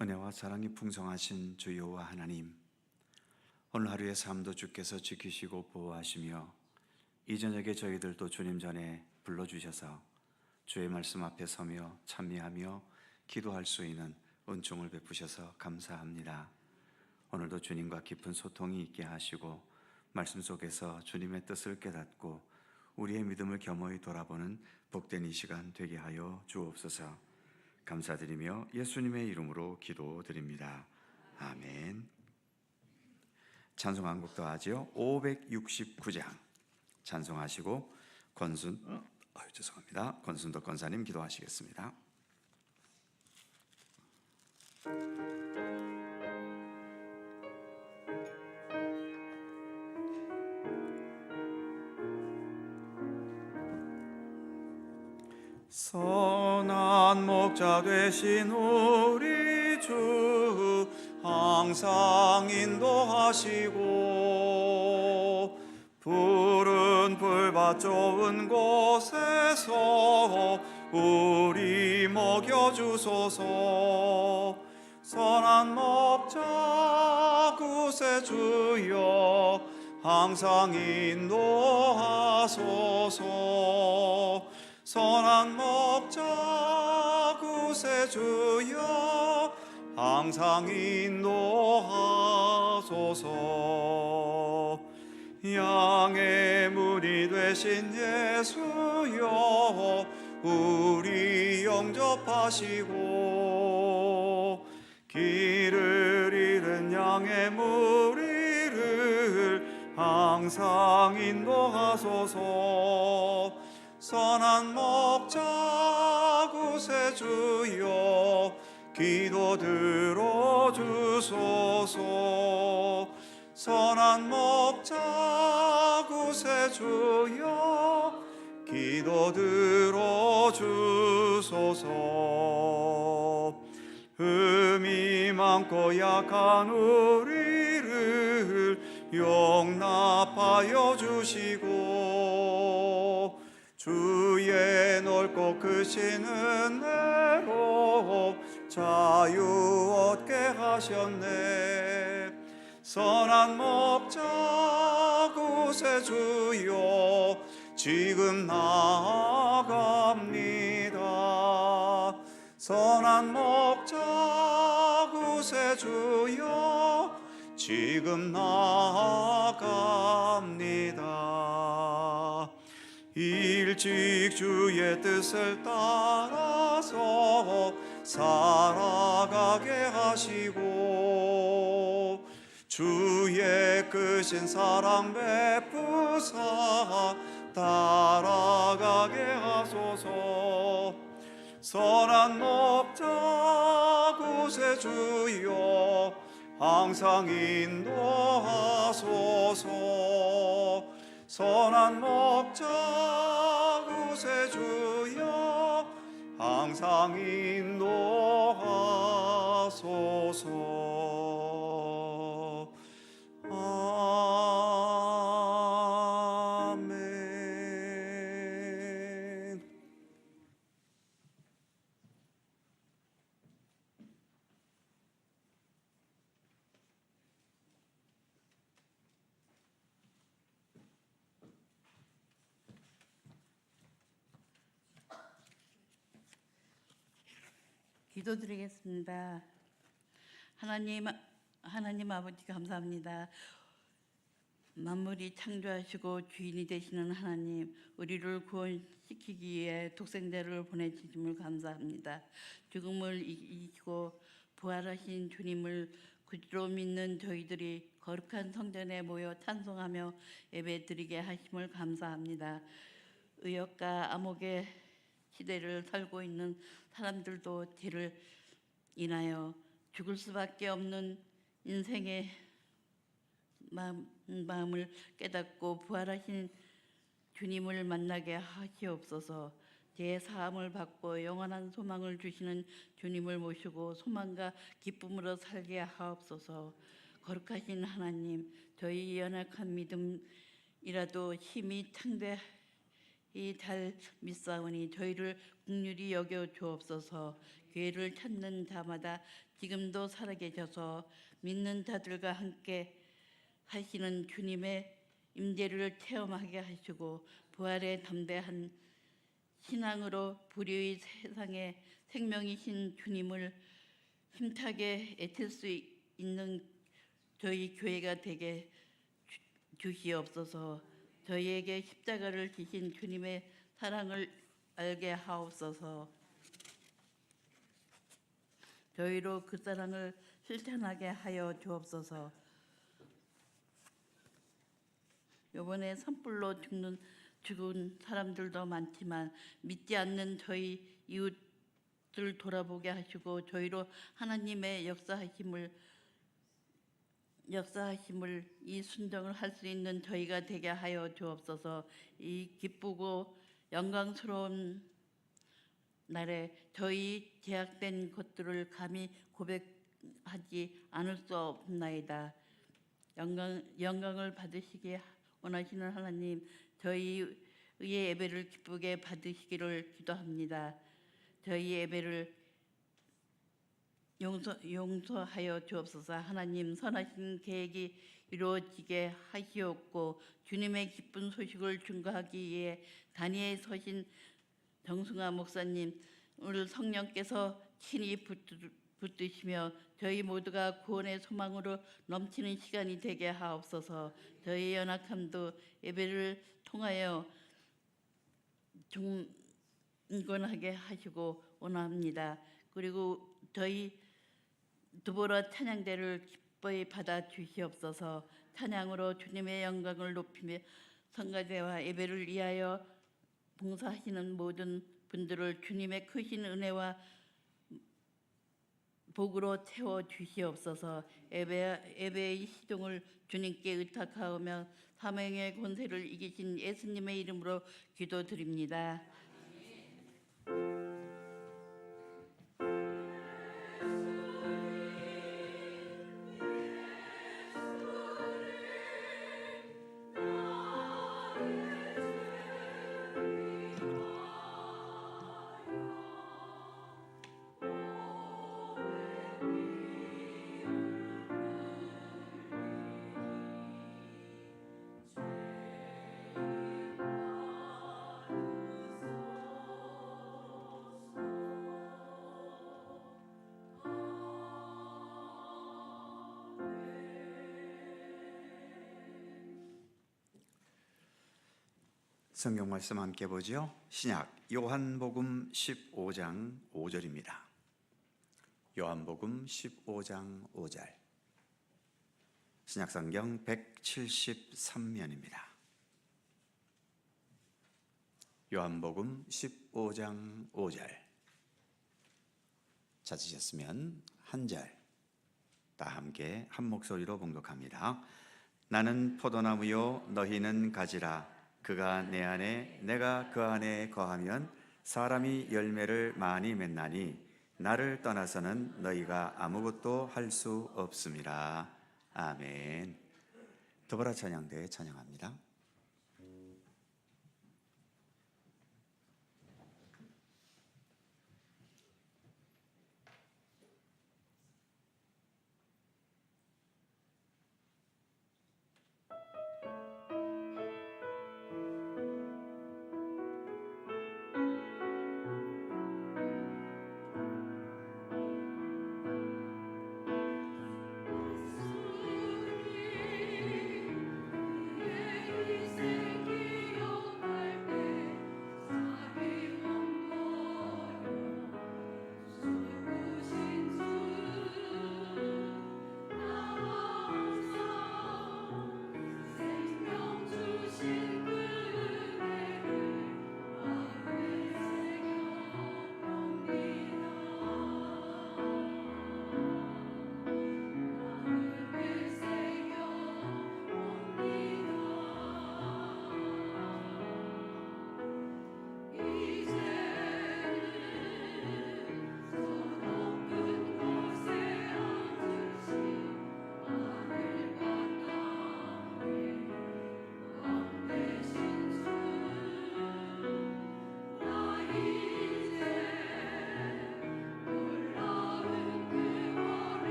은혜와 사랑이 풍성하신 주 여호와 하나님, 오늘 하루의 삶도 주께서 지키시고 보호하시며 이 저녁에 저희들도 주님 전에 불러주셔서 주의 말씀 앞에 서며 찬미하며 기도할 수 있는 은총을 베푸셔서 감사합니다. 오늘도 주님과 깊은 소통이 있게 하시고 말씀 속에서 주님의 뜻을 깨닫고 우리의 믿음을 겸허히 돌아보는 복된 이 시간 되게 하여 주옵소서. 감사드리며 예수님의 이름으로 기도드립니다. 아멘. 찬송 한 곡 더 하지요. 569장 찬송하시고 권순덕 권사님 기도하시겠습니다. 선한 목자 되신 우리 주 항상 인도하시고 푸른 풀밭 좋은 곳에서 우리 먹여주소서. 선한 목자 구세주여 항상 인도하소서. 선한 목자 구세주여 항상 인도하소서. 양의 문이 되신 예수여 우리 영접하시고 길을 잃은 양의 무리를 항상 인도하소서. 선한 목자 구세주여 기도 들어주소서. 선한 목자 구세주여 기도 들어주소서. 흠이 많고 약한 우리를 용납하여 주시고 주의 넓고 크신 은혜로 자유 얻게 하셨네. 선한 목자 구세주여 지금 나아갑니다. 선한 목자 구세주여 지금 나아갑니다. 일찍 주의 뜻을 따라서 살아가게 하시고 주의 크신 사랑 베푸사 따라가게 하소서. 선한 목자 구세주여 항상 인도하소서. 선한 목자 구세주여 항상 인도하소서. 아멘. 기도드리겠습니다. 하나님 아버지 감사합니다. 만물이 창조하시고 주인이 되시는 하나님, 우리를 구원시키기 위해 독생자를 보내주심을 감사합니다. 죽음을 이기시고 부활하신 주님을 구주로 믿는 저희들이 거룩한 성전에 모여 찬송하며 예배드리게 하심을 감사합니다. 의역과 암흑의 시대를 살고 있는 사람들도 죄를 인하여 죽을 수밖에 없는 인생의 마음을 깨닫고 부활하신 주님을 만나게 하시옵소서. 죄 사함을 받고 영원한 소망을 주시는 주님을 모시고 소망과 기쁨으로 살게 하옵소서. 거룩하신 하나님, 저희 연약한 믿음이라도 힘이 창대 이 잘 믿사오니 저희를 긍휼히 여겨 주옵소서. 교회를 찾는 자마다 지금도 살아계셔서 믿는 자들과 함께 하시는 주님의 임재를 체험하게 하시고 부활에 담대한 신앙으로 불의의 세상에 생명이신 주님을 힘차게 애틀 수 있는 저희 교회가 되게 주시옵소서. 저희에게 십자가를 지신 주님의 사랑을 알게 하옵소서. 저희로 그 사랑을 실천하게 하여 주옵소서. 이번에 산불로 죽은 사람들도 많지만 믿지 않는 저희 이웃들 돌아보게 하시고 저희로 하나님의 역사하심을 이 순종을 할 수 있는 저희가 되게 하여 주옵소서. 이 기쁘고 영광스러운 날에 저희 제약된 것들을 감히 고백하지 않을 수 없나이다. 영광을 받으시기 원하시는 하나님, 저희의 예배를 기쁘게 받으시기를 기도합니다. 저희 예배를 용서하여 주옵소서. 하나님, 선하신 계획이 이루어지게 하시옵고 주님의 기쁜 소식을 증거하기 위해 단위에 서신 정승아 목사님, 오늘 성령께서 친히 붙드시며 저희 모두가 구원의 소망으로 넘치는 시간이 되게 하옵소서. 저희 연약함도 예배를 통하여 중건하게 하시고 원합니다. 그리고 저희 두보라 찬양대를 기뻐히 받아 주시옵소서. 찬양으로 주님의 영광을 높이며 성가대와 예배를 위하여 봉사하시는 모든 분들을 주님의 크신 은혜와 복으로 채워 주시옵소서. 예배의 시종을 주님께 의탁하오며 사명의 권세를 이기신 예수님의 이름으로 기도드립니다. 성경 말씀 함께 보죠. 신약 요한복음 15장 5절입니다. 요한복음 15장 5절. 신약성경 173면입니다. 요한복음 15장 5절. 찾으셨으면 한 절 다 함께 한 목소리로 봉독합니다. 나는 포도나무요 너희는 가지라. 그가 내 안에 내가 그 안에 거하면 사람이 열매를 많이 맺나니 나를 떠나서는 너희가 아무것도 할 수 없음이라. 아멘. 두보라 찬양대 찬양합니다.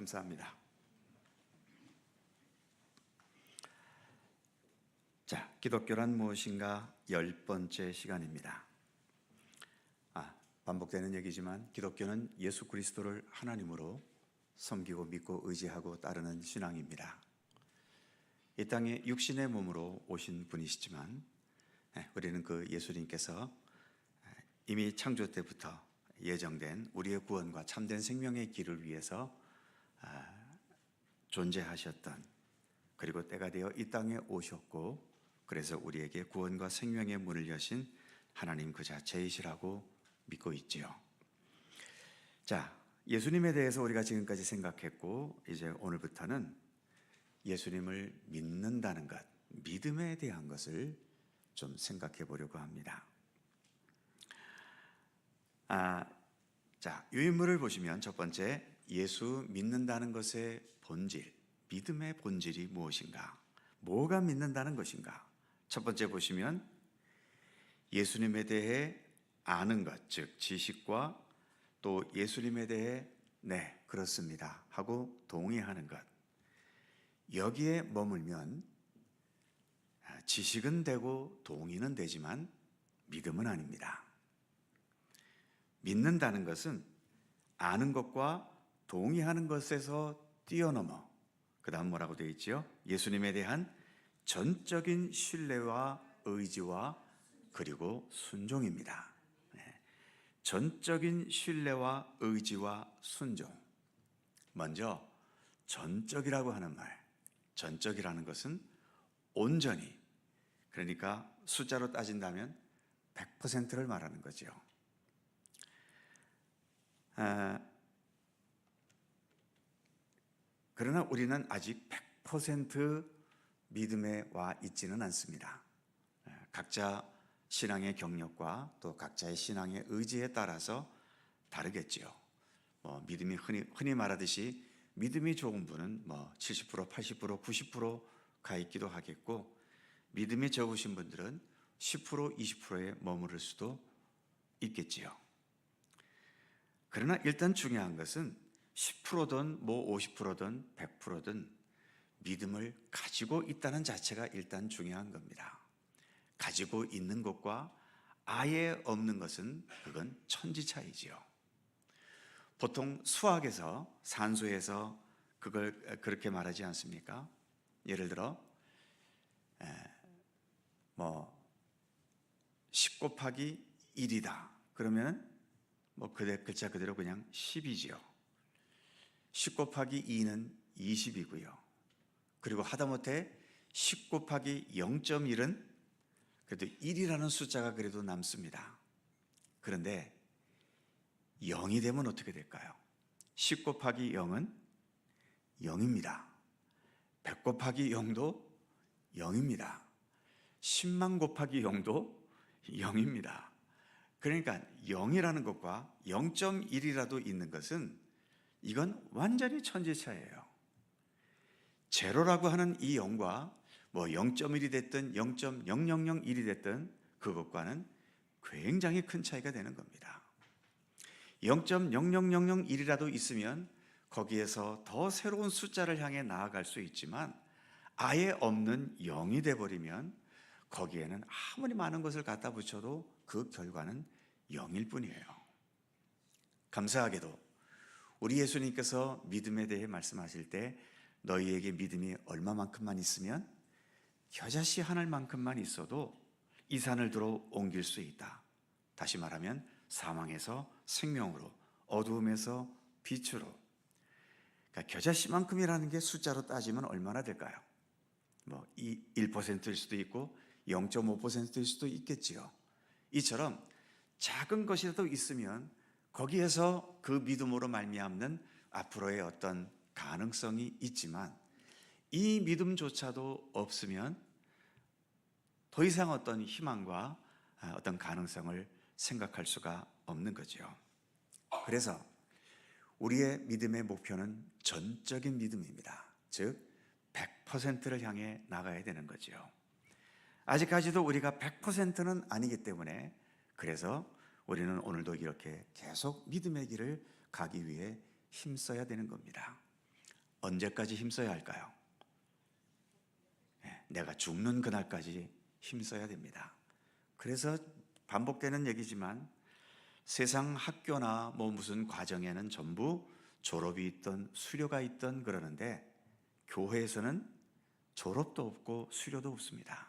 감사합니다. 자, 기독교란 무엇인가 10번째 시간입니다. 반복되는 얘기지만 기독교는 예수 그리스도를 하나님으로 섬기고 믿고 의지하고 따르는 신앙입니다. 이 땅에 육신의 몸으로 오신 분이시지만 우리는 그 예수님께서 이미 창조 때부터 예정된 우리의 구원과 참된 생명의 길을 위해서 존재하셨던, 그리고 때가 되어 이 땅에 오셨고 그래서 우리에게 구원과 생명의 문을 여신 하나님 그 자체이시라고 믿고 있지요. 자, 예수님에 대해서 우리가 지금까지 생각했고 이제 오늘부터는 예수님을 믿는다는 것, 믿음에 대한 것을 좀 생각해 보려고 합니다. 자, 유인물을 보시면 첫 번째, 예수 믿는다는 것의 본질, 믿음의 본질이 무엇인가? 뭐가 믿는다는 것인가? 첫 번째 보시면 예수님에 대해 아는 것, 즉 지식과 또 예수님에 대해 네, 그렇습니다 하고 동의하는 것. 여기에 머물면 지식은 되고 동의는 되지만 믿음은 아닙니다. 믿는다는 것은 아는 것과 동의하는 것에서 뛰어넘어, 그 다음 뭐라고 되어 있지요? 예수님에 대한 전적인 신뢰와 의지와 그리고 순종입니다. 전적인 신뢰와 의지와 순종. 먼저 전적이라고 하는 말, 전적이라는 것은 온전히, 그러니까 숫자로 따진다면 100%를 말하는 거죠. 그러나 우리는 아직 100% 믿음에 와 있지는 않습니다. 각자 신앙의 경력과 또 각자의 신앙의 의지에 따라서 다르겠지요. 믿음이 흔히 말하듯이 믿음이 좋은 분은 70%, 80%, 90%가 있기도 하겠고, 믿음이 적으신 분들은 10%, 20%에 머무를 수도 있겠지요. 그러나 일단 중요한 것은 10%든 50%든 100%든 믿음을 가지고 있다는 자체가 일단 중요한 겁니다. 가지고 있는 것과 아예 없는 것은 그건 천지차이지요. 보통 수학에서, 산수에서 그걸 그렇게 말하지 않습니까? 예를 들어 10 곱하기 1이다 그러면 글자 그대로 그냥 10이지요. 10 곱하기 2는 20이고요. 그리고 하다못해 10 곱하기 0.1은 그래도 1이라는 숫자가 그래도 남습니다. 그런데 0이 되면 어떻게 될까요? 10 곱하기 0은 0입니다. 100 곱하기 0도 0입니다. 10만 곱하기 0도 0입니다. 그러니까 0이라는 것과 0.1이라도 있는 것은 이건 완전히 천지차이예요. 제로라고 하는 이 0과 0.1이 됐든 0.0001이 됐든 그것과는 굉장히 큰 차이가 되는 겁니다. 0.00001이라도 있으면 거기에서 더 새로운 숫자를 향해 나아갈 수 있지만 아예 없는 0이 돼버리면 거기에는 아무리 많은 것을 갖다 붙여도 그 결과는 0일 뿐이에요. 감사하게도 우리 예수님께서 믿음에 대해 말씀하실 때 너희에게 믿음이 얼마만큼만 있으면 겨자씨 하늘만큼만 있어도 이 산을 들어 옮길 수 있다. 다시 말하면 사망에서 생명으로, 어두움에서 빛으로. 그러니까 겨자씨만큼이라는 게 숫자로 따지면 얼마나 될까요? 1%일 수도 있고 0.5%일 수도 있겠지요. 이처럼 작은 것이라도 있으면 거기에서 그 믿음으로 말미암는 앞으로의 어떤 가능성이 있지만 이 믿음조차도 없으면 더 이상 어떤 희망과 어떤 가능성을 생각할 수가 없는 거죠. 그래서 우리의 믿음의 목표는 전적인 믿음입니다. 즉 100%를 향해 나가야 되는 거죠. 아직까지도 우리가 100%는 아니기 때문에 그래서 우리는 오늘도 이렇게 계속 믿음의 길을 가기 위해 힘써야 되는 겁니다. 언제까지 힘써야 할까요? 내가 죽는 그날까지 힘써야 됩니다. 그래서 반복되는 얘기지만 세상 학교나 뭐 무슨 과정에는 전부 졸업이 있던 수료가 있던 그러는데 교회에서는 졸업도 없고 수료도 없습니다.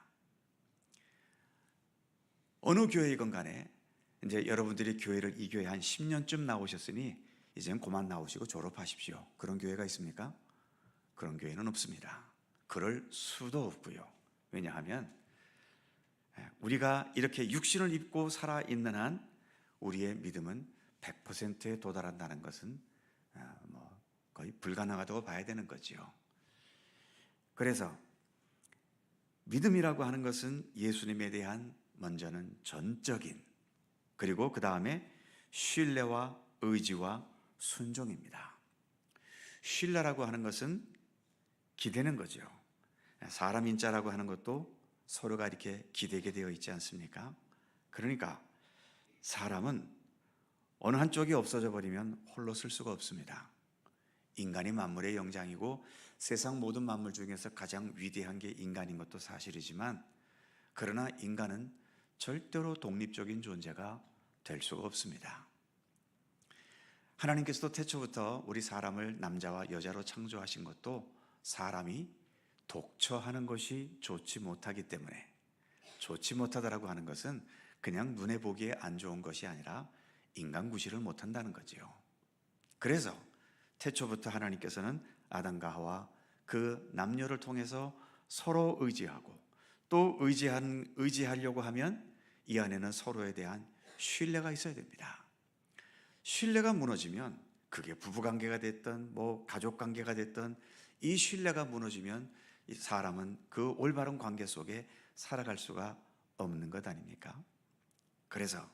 어느 교회이건 간에 이제 여러분들이 교회를 이 교회 한 10년쯤 나오셨으니 이제는 그만 나오시고 졸업하십시오. 그런 교회가 있습니까? 그런 교회는 없습니다. 그럴 수도 없고요. 왜냐하면 우리가 이렇게 육신을 입고 살아있는 한 우리의 믿음은 100%에 도달한다는 것은 거의 불가능하다고 봐야 되는 거지요. 그래서 믿음이라고 하는 것은 예수님에 대한 먼저는 전적인, 그리고 그 다음에 신뢰와 의지와 순종입니다. 신뢰라고 하는 것은 기대는 거죠. 사람 인자라고 하는 것도 서로가 이렇게 기대게 되어 있지 않습니까? 그러니까 사람은 어느 한쪽이 없어져 버리면 홀로 쓸 수가 없습니다. 인간이 만물의 영장이고 세상 모든 만물 중에서 가장 위대한 게 인간인 것도 사실이지만, 그러나 인간은 절대로 독립적인 존재가 될 수가 없습니다. 하나님께서도 태초부터 우리 사람을 남자와 여자로 창조하신 것도 사람이 독처하는 것이 좋지 못하기 때문에, 좋지 못하다라고 하는 것은 그냥 눈에 보기에 안 좋은 것이 아니라 인간 구실을 못한다는 거지요. 그래서 태초부터 하나님께서는 아담과 하와 그 남녀를 통해서 서로 의지하고, 또 의지하려고 하면 이 안에는 서로에 대한 신뢰가 있어야 됩니다. 신뢰가 무너지면, 그게 부부관계가 됐든 뭐 가족관계가 됐든, 이 신뢰가 무너지면 이 사람은 그 올바른 관계 속에 살아갈 수가 없는 것 아닙니까? 그래서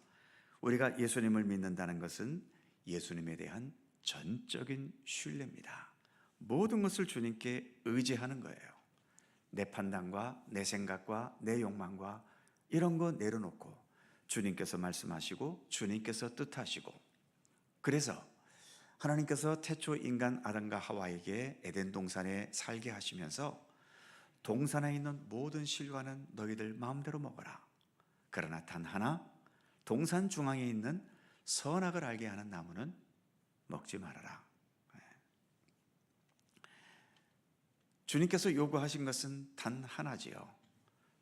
우리가 예수님을 믿는다는 것은 예수님에 대한 전적인 신뢰입니다. 모든 것을 주님께 의지하는 거예요. 내 판단과 내 생각과 내 욕망과 이런 거 내려놓고 주님께서 말씀하시고 주님께서 뜻하시고, 그래서 하나님께서 태초 인간 아담과 하와에게 에덴 동산에 살게 하시면서 동산에 있는 모든 실과는 너희들 마음대로 먹어라. 그러나 단 하나, 동산 중앙에 있는 선악을 알게 하는 나무는 먹지 말아라. 주님께서 요구하신 것은 단 하나지요.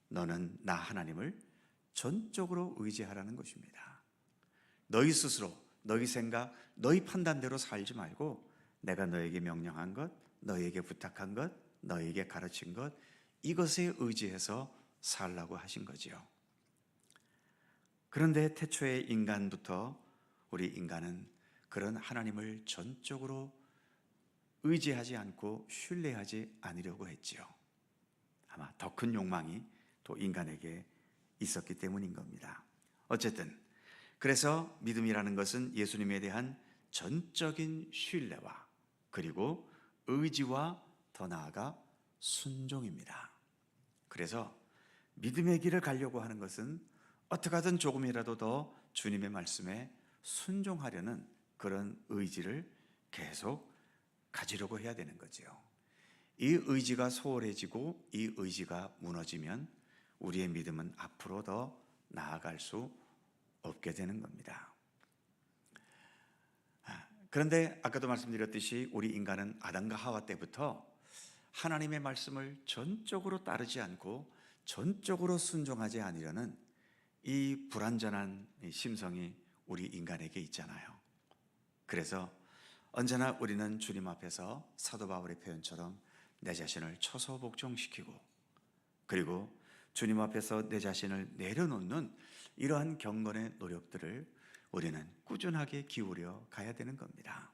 너는 나 하나님을 전적으로 의지하라는 것입니다. 너희 스스로, 너희 생각, 너희 판단대로 살지 말고 내가 너에게 명령한 것, 너에게 부탁한 것, 너에게 가르친 것, 이것에 의지해서 살라고 하신 거지요. 그런데 태초의 인간부터 우리 인간은 그런 하나님을 전적으로 의지하지 않고 신뢰하지 않으려고 했지요. 아마 더 큰 욕망이 또 인간에게 있었기 때문인 겁니다. 어쨌든 그래서 믿음이라는 것은 예수님에 대한 전적인 신뢰와 그리고 의지와 더 나아가 순종입니다. 그래서 믿음의 길을 가려고 하는 것은 어떻게 하든 조금이라도 더 주님의 말씀에 순종하려는 그런 의지를 계속 가지려고 해야 되는 거죠. 이 의지가 소홀해지고 이 의지가 무너지면 우리의 믿음은 앞으로 더 나아갈 수 없게 되는 겁니다. 그런데 아까도 말씀드렸듯이 우리 인간은 아담과 하와 때부터 하나님의 말씀을 전적으로 따르지 않고 전적으로 순종하지 않으려는 이 불완전한 심성이 우리 인간에게 있잖아요. 그래서 언제나 우리는 주님 앞에서 사도 바울의 표현처럼 내 자신을 처소복종시키고, 그리고 주님 앞에서 내 자신을 내려놓는 이러한 경건의 노력들을 우리는 꾸준하게 기울여 가야 되는 겁니다.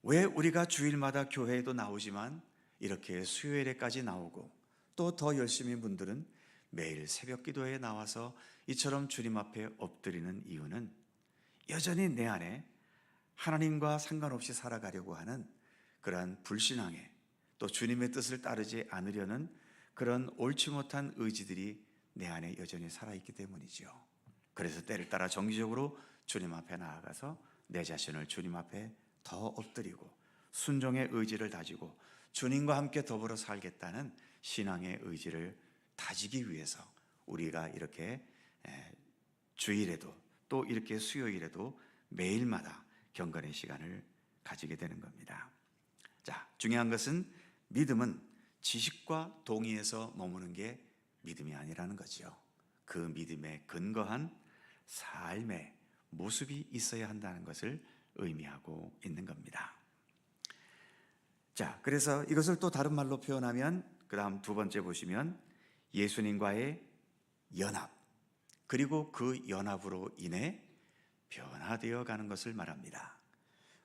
왜 우리가 주일마다 교회에도 나오지만 이렇게 수요일에까지 나오고 또 더 열심히 분들은 매일 새벽 기도에 나와서 이처럼 주님 앞에 엎드리는 이유는 여전히 내 안에 하나님과 상관없이 살아가려고 하는 그러한 불신앙에, 또 주님의 뜻을 따르지 않으려는 그런 옳지 못한 의지들이 내 안에 여전히 살아있기 때문이죠. 그래서 때를 따라 정기적으로 주님 앞에 나아가서 내 자신을 주님 앞에 더 엎드리고 순종의 의지를 다지고 주님과 함께 더불어 살겠다는 신앙의 의지를 다지기 위해서 우리가 이렇게 주일에도 또 이렇게 수요일에도 매일마다 경건의 시간을 가지게 되는 겁니다. 자, 중요한 것은 믿음은 지식과 동의에서 머무는 게 믿음이 아니라는 거죠. 그 믿음에 근거한 삶의 모습이 있어야 한다는 것을 의미하고 있는 겁니다. 자, 그래서 이것을 또 다른 말로 표현하면 그 다음 두 번째 보시면 예수님과의 연합, 그리고 그 연합으로 인해 변화되어 가는 것을 말합니다.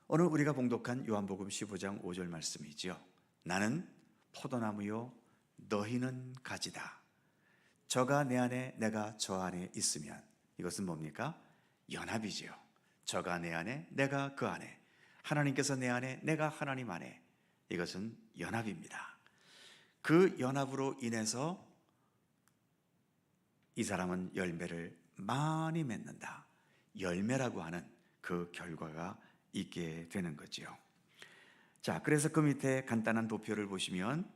오늘 우리가 봉독한 요한복음 15장 5절 말씀이죠. 나는 포도나무요 너희는 가지다. 저가 내 안에 내가 저 안에 있으면, 이것은 뭡니까? 연합이지요. 저가 내 안에 내가 그 안에, 하나님께서 내 안에 내가 하나님 안에, 이것은 연합입니다. 그 연합으로 인해서 이 사람은 열매를 많이 맺는다. 열매라고 하는 그 결과가 있게 되는 거지요. 자, 그래서 그 밑에 간단한 도표를 보시면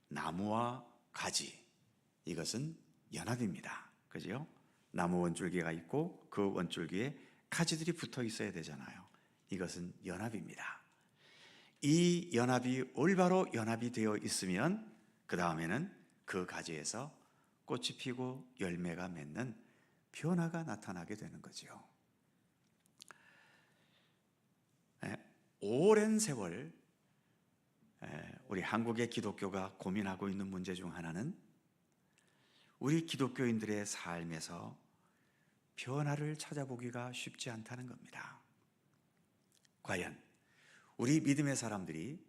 나무와 가지, 이것은 연합입니다. 그죠? 나무 원줄기가 있고 그 원줄기에 가지들이 붙어 있어야 되잖아요. 이것은 연합입니다. 이 연합이 올바로 연합이 되어 있으면 그 다음에는 그 가지에서 꽃이 피고 열매가 맺는 변화가 나타나게 되는 거죠. 오랜 세월 우리 한국의 기독교가 고민하고 있는 문제 중 하나는 우리 기독교인들의 삶에서 변화를 찾아보기가 쉽지 않다는 겁니다. 과연 우리 믿음의 사람들이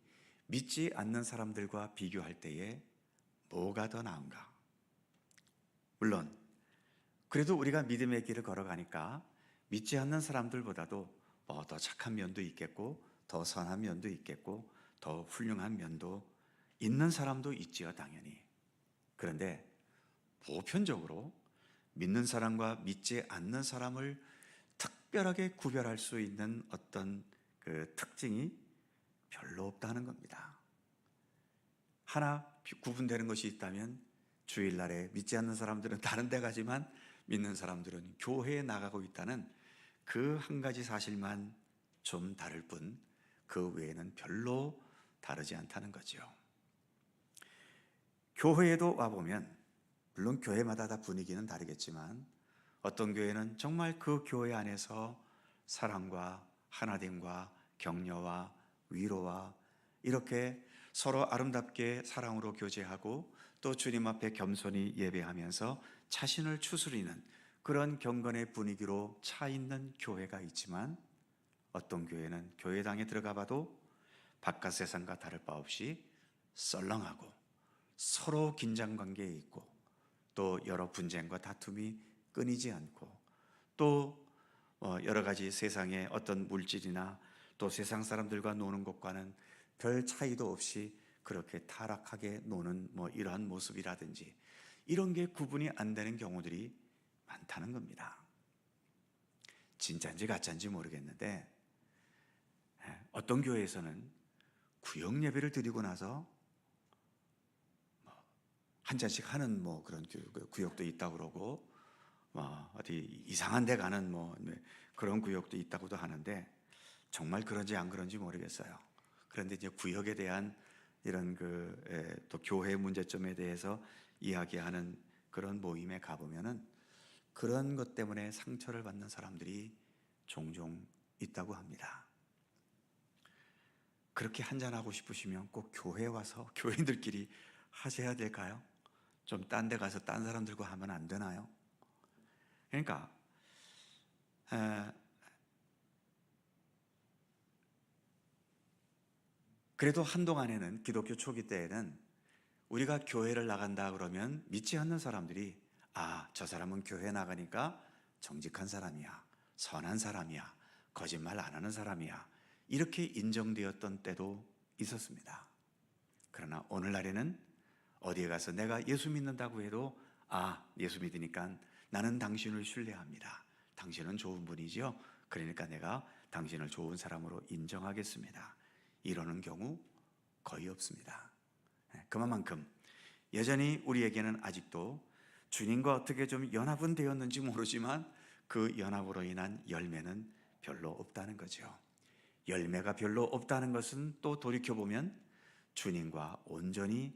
믿지 않는 사람들과 비교할 때에 뭐가 더 나은가? 물론 그래도 우리가 믿음의 길을 걸어가니까 믿지 않는 사람들보다도 더 착한 면도 있겠고, 더 선한 면도 있겠고, 더 훌륭한 면도 있는 사람도 있지요, 당연히. 그런데 보편적으로 믿는 사람과 믿지 않는 사람을 특별하게 구별할 수 있는 어떤 그 특징이 별로 없다는 겁니다. 하나 구분되는 것이 있다면 주일날에 믿지 않는 사람들은 다른 데 가지만 믿는 사람들은 교회에 나가고 있다는 그 한 가지 사실만 좀 다를 뿐 그 외에는 별로 다르지 않다는 거죠. 교회에도 와보면 물론 교회마다 다 분위기는 다르겠지만 어떤 교회는 정말 그 교회 안에서 사랑과 하나됨과 격려와 위로와 이렇게 서로 아름답게 사랑으로 교제하고 또 주님 앞에 겸손히 예배하면서 자신을 추스리는 그런 경건의 분위기로 차 있는 교회가 있지만 어떤 교회는 교회당에 들어가 봐도 바깥 세상과 다를 바 없이 썰렁하고 서로 긴장관계에 있고 또 여러 분쟁과 다툼이 끊이지 않고 또 여러 가지 세상의 어떤 물질이나 또 세상 사람들과 노는 것과는 별 차이도 없이 그렇게 타락하게 노는 이러한 모습이라든지 이런 게 구분이 안 되는 경우들이 많다는 겁니다. 진짜인지 가짜인지 모르겠는데 어떤 교회에서는 구역 예배를 드리고 나서 한 잔씩 하는 그런 구역도 있다고 그러고 어디 이상한 데 가는 그런 구역도 있다고도 하는데 정말 그런지 안 그런지 모르겠어요. 그런데 이제 구역에 대한 이런 또 교회 문제점에 대해서 이야기하는 그런 모임에 가보면은 그런 것 때문에 상처를 받는 사람들이 종종 있다고 합니다. 그렇게 한잔하고 싶으시면 꼭 교회에 와서 교회인들끼리 하셔야 될까요? 좀 딴 데 가서 딴 사람들과 하면 안 되나요? 그러니까 그래도 한동안에는 기독교 초기 때에는 우리가 교회를 나간다 그러면 믿지 않는 사람들이 저 사람은 교회 나가니까 정직한 사람이야, 선한 사람이야, 거짓말 안 하는 사람이야 이렇게 인정되었던 때도 있었습니다. 그러나 오늘날에는 어디에 가서 내가 예수 믿는다고 해도 예수 믿으니까 나는 당신을 신뢰합니다. 당신은 좋은 분이지요. 그러니까 내가 당신을 좋은 사람으로 인정하겠습니다. 이러는 경우 거의 없습니다. 그만큼 여전히 우리에게는 아직도 주님과 어떻게 좀 연합은 되었는지 모르지만 그 연합으로 인한 열매는 별로 없다는 거죠. 열매가 별로 없다는 것은 또 돌이켜보면 주님과 온전히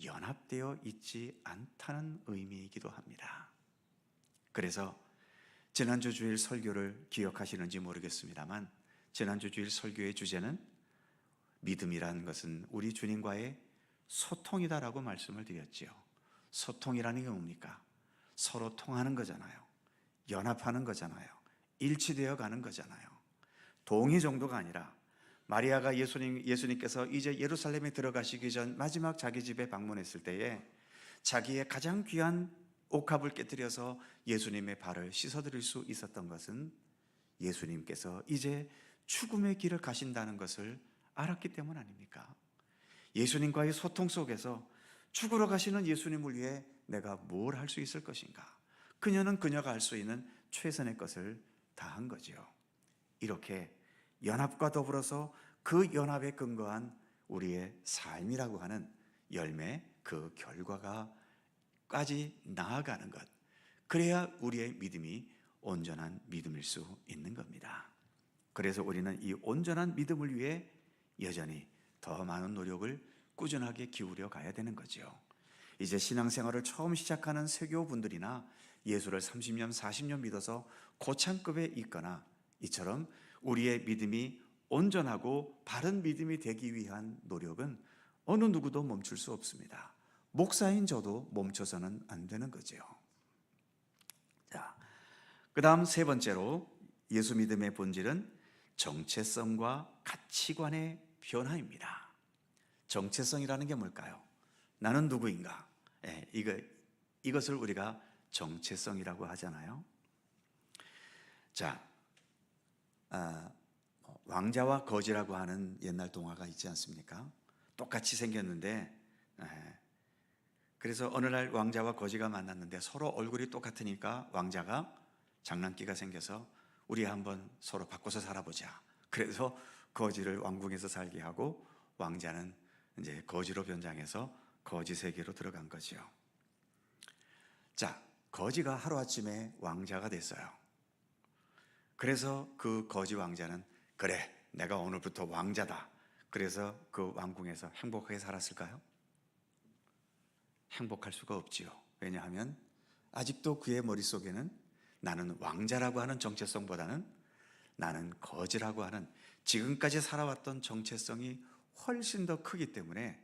연합되어 있지 않다는 의미이기도 합니다. 그래서 지난주 주일 설교를 기억하시는지 모르겠습니다만 지난주 주일 설교의 주제는 믿음이라는 것은 우리 주님과의 소통이다라고 말씀을 드렸지요. 소통이라는 게 뭡니까? 서로 통하는 거잖아요. 연합하는 거잖아요. 일치되어 가는 거잖아요. 동의 정도가 아니라 마리아가 예수님께서 이제 예루살렘에 들어가시기 전 마지막 자기 집에 방문했을 때에 자기의 가장 귀한 옥합을 깨뜨려서 예수님의 발을 씻어드릴 수 있었던 것은 예수님께서 이제 죽음의 길을 가신다는 것을 알았기 때문 아닙니까? 예수님과의 소통 속에서 죽으러 가시는 예수님을 위해 내가 뭘 할 수 있을 것인가? 그녀는 그녀가 할 수 있는 최선의 것을 다 한 거지요. 이렇게 연합과 더불어서 그 연합에 근거한 우리의 삶이라고 하는 열매, 그 결과가까지 나아가는 것, 그래야 우리의 믿음이 온전한 믿음일 수 있는 겁니다. 그래서 우리는 이 온전한 믿음을 위해 여전히 더 많은 노력을 꾸준하게 기울여 가야 되는 거죠. 이제 신앙생활을 처음 시작하는 세교분들이나 예수를 30년, 40년 믿어서 고참급에 있거나 이처럼 우리의 믿음이 온전하고 바른 믿음이 되기 위한 노력은 어느 누구도 멈출 수 없습니다. 목사인 저도 멈춰서는 안 되는 거죠. 자, 그 다음 세 번째로 예수 믿음의 본질은 정체성과 가치관의 변화입니다. 정체성이라는 게 뭘까요? 나는 누구인가? 이것을 우리가 정체성이라고 하잖아요. 자, 왕자와 거지라고 하는 옛날 동화가 있지 않습니까? 똑같이 생겼는데 그래서 어느 날 왕자와 거지가 만났는데 서로 얼굴이 똑같으니까 왕자가 장난기가 생겨서 우리 한번 서로 바꿔서 살아보자. 그래서 거지를 왕궁에서 살게 하고 왕자는 이제 거지로 변장해서 거지 세계로 들어간 거죠. 자, 거지가 하루아침에 왕자가 됐어요. 그래서 그 거지 왕자는 그래, 내가 오늘부터 왕자다. 그래서 그 왕궁에서 행복하게 살았을까요? 행복할 수가 없지요. 왜냐하면 아직도 그의 머릿속에는 나는 왕자라고 하는 정체성보다는 나는 거지라고 하는 지금까지 살아왔던 정체성이 훨씬 더 크기 때문에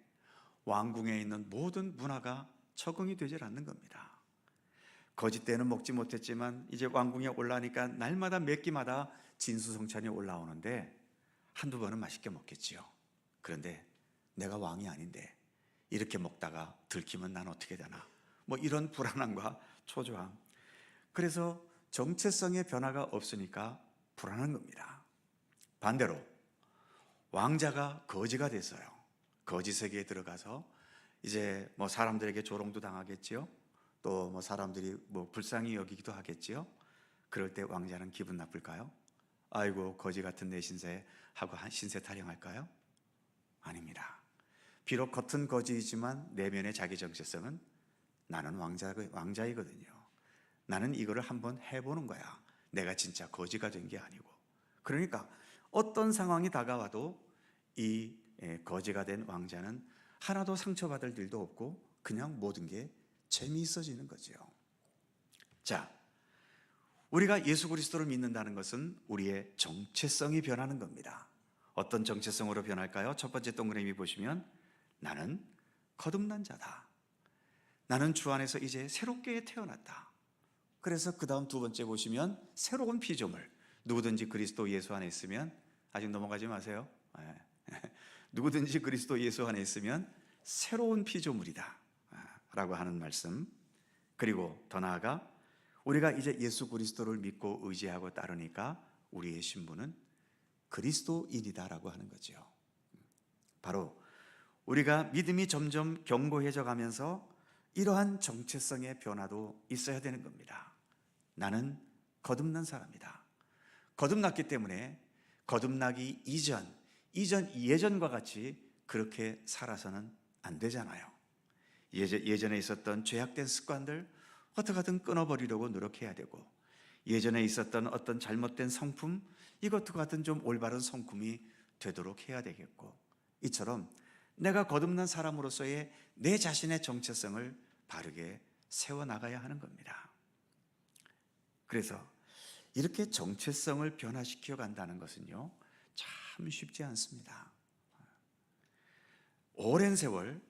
왕궁에 있는 모든 문화가 적응이 되질 않는 겁니다. 거지 때는 먹지 못했지만 이제 왕궁에 올라오니까 날마다 몇 끼마다 진수성찬이 올라오는데 한두 번은 맛있게 먹겠지요. 그런데 내가 왕이 아닌데 이렇게 먹다가 들키면 난 어떻게 되나, 뭐 이런 불안함과 초조함. 그래서 정체성의 변화가 없으니까 불안한 겁니다. 반대로 왕자가 거지가 됐어요. 거지 세계에 들어가서 이제 뭐 사람들에게 조롱도 당하겠지요. 또 뭐 사람들이 뭐 불쌍히 여기기도 하겠지요. 그럴 때 왕자는 기분 나쁠까요? 아이고 거지 같은 내 신세 하고 한 신세 타령할까요? 아닙니다. 비록 겉은 거지이지만 내면의 자기 정체성은 나는 왕자이거든요. 나는 이거를 한번 해보는 거야. 내가 진짜 거지가 된 게 아니고. 그러니까 어떤 상황이 다가와도 이 거지가 된 왕자는 하나도 상처받을 일도 없고 그냥 모든 게 재미있어지는 거죠. 자, 우리가 예수 그리스도를 믿는다는 것은 우리의 정체성이 변하는 겁니다. 어떤 정체성으로 변할까요? 첫 번째 동그라미 보시면 나는 거듭난 자다. 나는 주 안에서 이제 새롭게 태어났다. 그래서 그 다음 두 번째 보시면 새로운 피조물. 누구든지 그리스도 예수 안에 있으면, 아직 넘어가지 마세요. 누구든지 그리스도 예수 안에 있으면 새로운 피조물이다 라고 하는 말씀. 그리고 더 나아가 우리가 이제 예수 그리스도를 믿고 의지하고 따르니까 우리의 신분은 그리스도인이다라고 하는 거죠. 바로 우리가 믿음이 점점 견고해져 가면서 이러한 정체성의 변화도 있어야 되는 겁니다. 나는 거듭난 사람이다. 거듭났기 때문에 거듭나기 이전 예전과 같이 그렇게 살아서는 안 되잖아요. 예전에 있었던 죄악된 습관들 어떻게든 끊어버리려고 노력해야 되고, 예전에 있었던 어떤 잘못된 성품, 이것도 같은 좀 올바른 성품이 되도록 해야 되겠고, 이처럼 내가 거듭난 사람으로서의 내 자신의 정체성을 바르게 세워나가야 하는 겁니다. 그래서 이렇게 정체성을 변화시켜 간다는 것은요, 참 쉽지 않습니다. 오랜 세월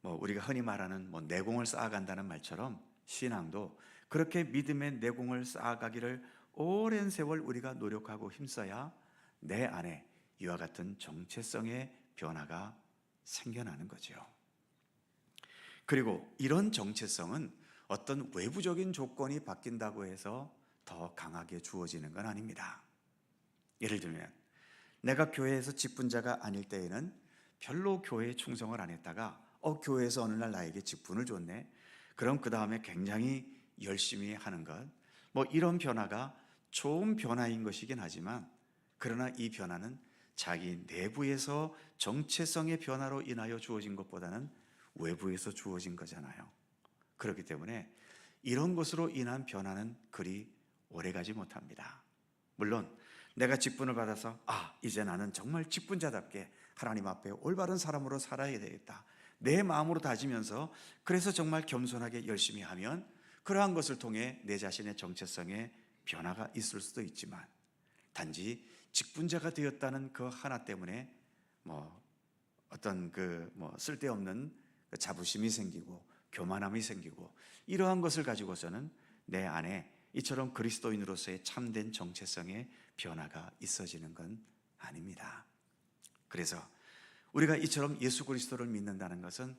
우리가 흔히 말하는 내공을 쌓아간다는 말처럼 신앙도 그렇게 믿음의 내공을 쌓아가기를 오랜 세월 우리가 노력하고 힘써야 내 안에 이와 같은 정체성의 변화가 생겨나는 거죠. 그리고 이런 정체성은 어떤 외부적인 조건이 바뀐다고 해서 더 강하게 주어지는 건 아닙니다. 예를 들면 내가 교회에서 직분자가 아닐 때에는 별로 교회에 충성을 안 했다가 교회에서 어느 날 나에게 직분을 줬네. 그럼 그 다음에 굉장히 열심히 하는 것, 이런 변화가 좋은 변화인 것이긴 하지만, 그러나 이 변화는 자기 내부에서 정체성의 변화로 인하여 주어진 것보다는 외부에서 주어진 거잖아요. 그렇기 때문에 이런 것으로 인한 변화는 그리 오래가지 못합니다. 물론 내가 직분을 받아서 이제 나는 정말 직분자답게 하나님 앞에 올바른 사람으로 살아야 되겠다, 내 마음으로 다지면서 그래서 정말 겸손하게 열심히 하면 그러한 것을 통해 내 자신의 정체성에 변화가 있을 수도 있지만, 단지 직분자가 되었다는 그 하나 때문에 어떤 쓸데없는 자부심이 생기고 교만함이 생기고, 이러한 것을 가지고서는 내 안에 이처럼 그리스도인으로서의 참된 정체성의 변화가 있어지는 건 아닙니다. 그래서 우리가 이처럼 예수 그리스도를 믿는다는 것은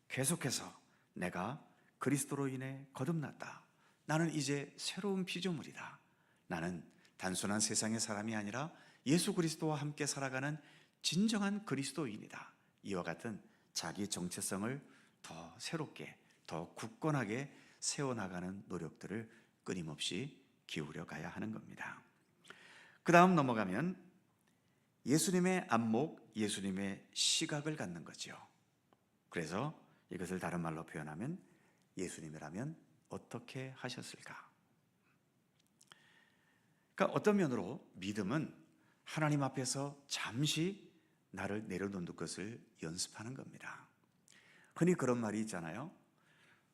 계속해서 내가 그리스도로 인해 거듭났다, 나는 이제 새로운 피조물이다, 나는 단순한 세상의 사람이 아니라 예수 그리스도와 함께 살아가는 진정한 그리스도인이다, 이와 같은 자기 정체성을 더 새롭게, 더 굳건하게 세워나가는 노력들을 끊임없이 기울여 가야 하는 겁니다. 그 다음 넘어가면 예수님의 안목, 예수님의 시각을 갖는 거죠. 그래서 이것을 다른 말로 표현하면 예수님이라면 어떻게 하셨을까? 그러니까 어떤 면으로 믿음은 하나님 앞에서 잠시 나를 내려놓는 것을 연습하는 겁니다. 흔히 그런 말이 있잖아요.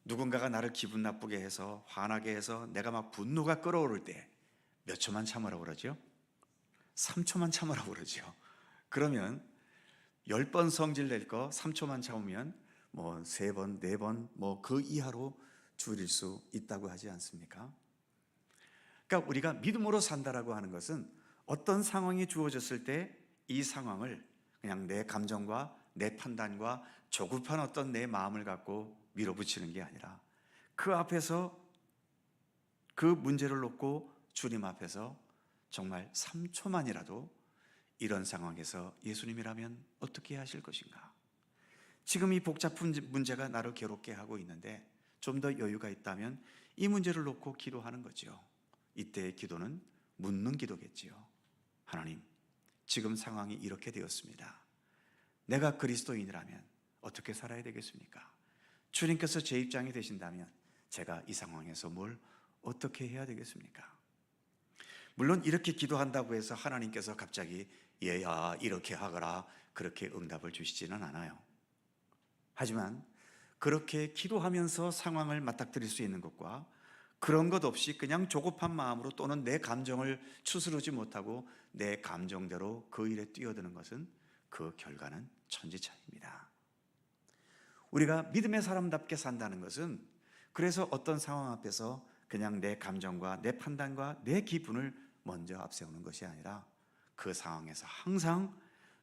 누군가가 나를 기분 나쁘게 해서 화나게 해서 내가 막 분노가 끓어오를 때 몇 초만 참으라고 그러죠? 3초만 참으라고 그러죠. 그러면 10번 성질 낼 거 3초만 참으면 3번, 4번 그 이하로 줄일 수 있다고 하지 않습니까? 그러니까 우리가 믿음으로 산다라고 하는 것은 어떤 상황이 주어졌을 때 이 상황을 그냥 내 감정과 내 판단과 조급한 어떤 내 마음을 갖고 밀어붙이는 게 아니라 그 앞에서 그 문제를 놓고 주님 앞에서 정말 3초만이라도 이런 상황에서 예수님이라면 어떻게 하실 것인가? 지금 이 복잡한 문제가 나를 괴롭게 하고 있는데 좀 더 여유가 있다면 이 문제를 놓고 기도하는 거죠. 이때의 기도는 묻는 기도겠지요. 하나님, 지금 상황이 이렇게 되었습니다. 내가 그리스도인이라면 어떻게 살아야 되겠습니까? 주님께서 제 입장이 되신다면 제가 이 상황에서 뭘 어떻게 해야 되겠습니까? 물론 이렇게 기도한다고 해서 하나님께서 갑자기 얘야 이렇게 하거라 그렇게 응답을 주시지는 않아요. 하지만 그렇게 기도하면서 상황을 맞닥뜨릴 수 있는 것과 그런 것 없이 그냥 조급한 마음으로 또는 내 감정을 추스르지 못하고 내 감정대로 그 일에 뛰어드는 것은 그 결과는 천지차이입니다. 우리가 믿음의 사람답게 산다는 것은 그래서 어떤 상황 앞에서 그냥 내 감정과 내 판단과 내 기분을 먼저 앞세우는 것이 아니라 그 상황에서 항상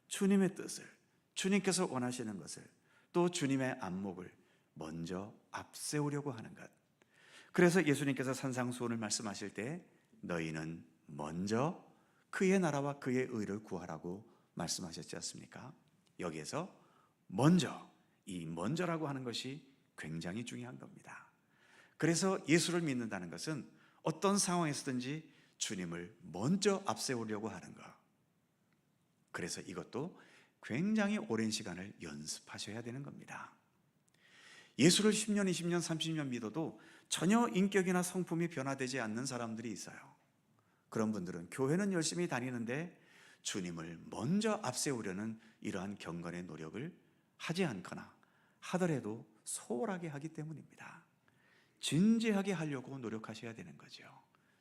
주님의 뜻을, 주님께서 원하시는 것을, 또 주님의 안목을 먼저 앞세우려고 하는 것. 그래서 예수님께서 산상수훈을 말씀하실 때 너희는 먼저 그의 나라와 그의 의를 구하라고 말씀하셨지 않습니까? 여기에서 먼저, 이 먼저라고 하는 것이 굉장히 중요한 겁니다. 그래서 예수를 믿는다는 것은 어떤 상황에서든지 주님을 먼저 앞세우려고 하는 것. 그래서 이것도 굉장히 오랜 시간을 연습하셔야 되는 겁니다. 예수를 10년, 20년, 30년 믿어도 전혀 인격이나 성품이 변화되지 않는 사람들이 있어요. 그런 분들은 교회는 열심히 다니는데 주님을 먼저 앞세우려는 이러한 경건의 노력을 하지 않거나 하더라도 소홀하게 하기 때문입니다. 진지하게 하려고 노력하셔야 되는 거죠.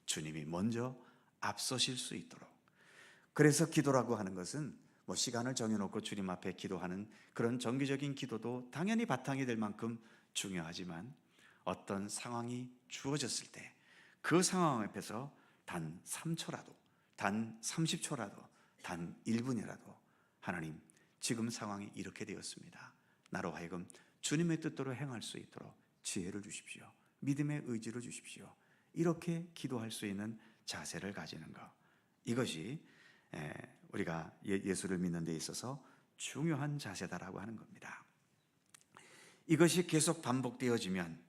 주님이 먼저 앞서실 수 있도록. 그래서 기도라고 하는 것은 뭐 시간을 정해놓고 주님 앞에 기도하는 그런 정기적인 기도도 당연히 바탕이 될 만큼 중요하지만, 어떤 상황이 주어졌을 때 그 상황 앞에서 단 3초라도, 단 30초라도, 단 1분이라도 하나님, 지금 상황이 이렇게 되었습니다. 나로 하여금 주님의 뜻대로 행할 수 있도록 지혜를 주십시오. 믿음의 의지를 주십시오. 이렇게 기도할 수 있는 자세를 가지는 것, 이것이 우리가 예수를 믿는 데 있어서 중요한 자세다라고 하는 겁니다. 이것이 계속 반복되어지면